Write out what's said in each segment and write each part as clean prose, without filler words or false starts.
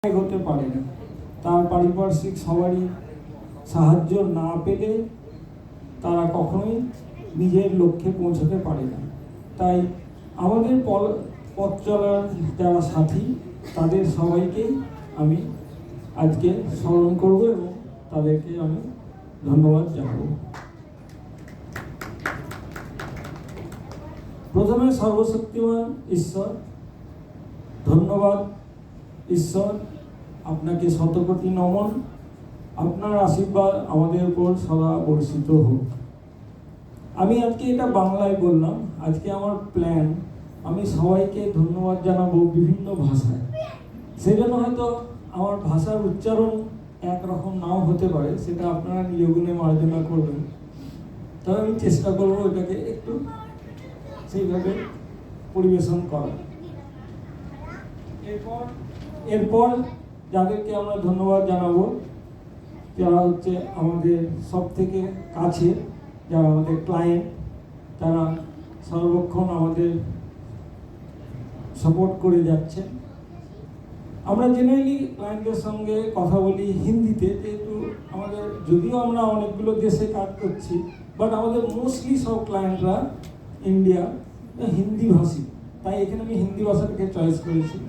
হতে পারে না। তার পারিপার্শ্বিক সবারই সাহায্য না পেলে তারা কখনোই নিজের লক্ষ্যে পৌঁছতে পারে না। তাই আমাদের পথ চলার যারা সাথী তাদের সবাইকেই আমি আজকে স্মরণ করব এবং তাদেরকে আমি ধন্যবাদ জানাবো। প্রথমে সর্বশক্তিমান ঈশ্বর, ধন্যবাদ ঈশ্বর, আপনাকে শতকোটি নমন। আপনার আশীর্বাদ আমাদের উপর সদা বর্ষিত হোক। আমি আজকে এটা বাংলায় বললাম। আজকে আমার প্ল্যান, আমি সবাইকে ধন্যবাদ জানাবো বিভিন্ন ভাষায়। সেজন্য হয়তো আমার ভাষার উচ্চারণ একরকম নাও হতে পারে, সেটা আপনারা নিজ গুণে মার্জনা করবেন। তবে আমি চেষ্টা করবো এটাকে একটু সেইভাবে পরিবেশন করার। এরপর যাদেরকে আমরা ধন্যবাদ জানাবো, যারা হচ্ছে আমাদের সব থেকে কাছে, যারা আমাদের ক্লায়েন্ট, তারা সর্বক্ষণ আমাদের সাপোর্ট করে যাচ্ছে। আমরা জেনারেলি ক্লায়েন্টের সঙ্গে কথা বলি হিন্দিতে, যেহেতু আমাদের যদিও আমরা অনেকগুলো দেশে কাজ করছি, বাট আমাদের মোস্টলি সব ক্লায়েন্টরা ইন্ডিয়া হিন্দি ভাষী, তাই এখানে আমি হিন্দি ভাষাটাকে চয়েস করেছি।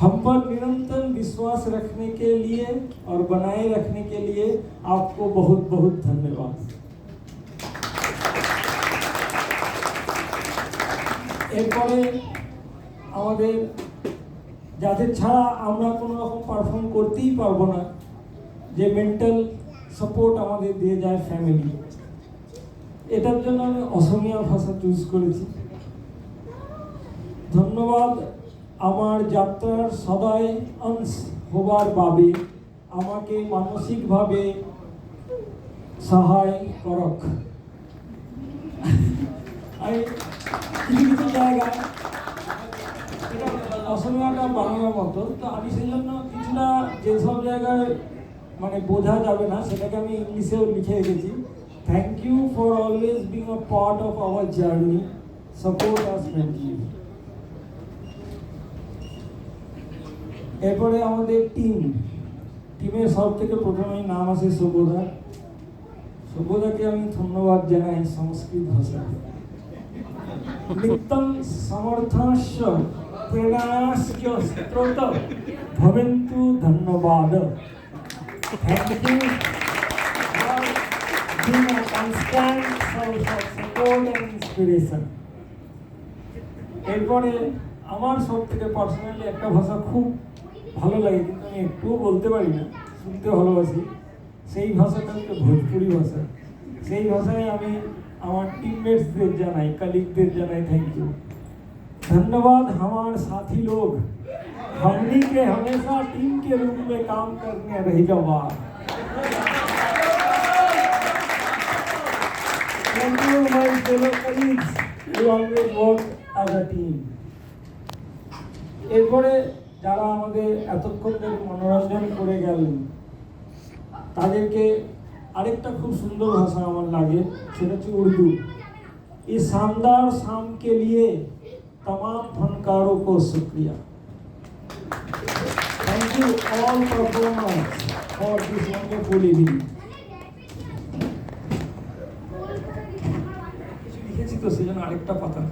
हम पर निरंतर विश्वास रखने के लिए और बनाए रखने के लिए आपको बहुत बहुत धन्यवाद। এরপরে আমাদের যাদের ছাড়া আমরা কোনো রকম পারফর্ম করতেই পারবো না, যে মেন্টাল সাপোর্ট আমাদের দিয়ে যায় ফ্যামিলি, এটার জন্য আমি অসমীয়া ভাষা চুজ করেছি। ধন্যবাদ আমার যাত্রার সদাই অংশ হবার বাবে আমাকে মানসিকভাবে সহায় করক। আমি কিছু জায়গায় এটা অসমীয়াটা বাংলার মতো, তো আমি সেই জন্য কিছুটা যেসব জায়গায় মানে বোঝা যাবে না সেটাকে আমি ইংলিশেও লিখে রেখেছি। Thank you for always being a part of our journey, support us mentally. এরপরে আমাদের টিমের সব থেকে প্রথমেই নাম আছে সব্যদা। সব্যদাকে আমি ধন্যবাদ জানাই সংস্কৃত ভাষায়। নিত্যং সমর্থস্য প্রেরণাস্য স্রোত ভবন্তু ধন্যবাদ। Thank you for being a constant source of support and inspiration. এরপরে আমার সব থেকে পার্সোনালি একটা ভাষা খুব ভালো লাগে, কিন্তু আমি একটুও বলতে পারি না, শুনতে ভালোবাসি। সেই ভাষাটা হচ্ছে ভোজপুরি ভাষা। সেই ভাষায় আমি আমার टीममेट्सদের জানাই, कलीगদের জানাই थैंक यू। धन्यवाद हमारे साथी लोग, हमनी के हमेशा टीम के रूप में काम करने रही जवा। Thank you my fellow colleagues who always work as a team। এরপরে যারা আমাদের এতক্ষণ ধরে মনোরঞ্জন করে গেলেন, তাদেরকে আরেকটা খুব সুন্দর ভাষা আমার লাগে, সেটা হচ্ছে উর্দু। इस शानदार शाम के लिए तमाम फनकारों को शुक्रिया। Thank you all performers for this wonderful evening. লিখেছি তো সেজন্য আরেকটা পাতা।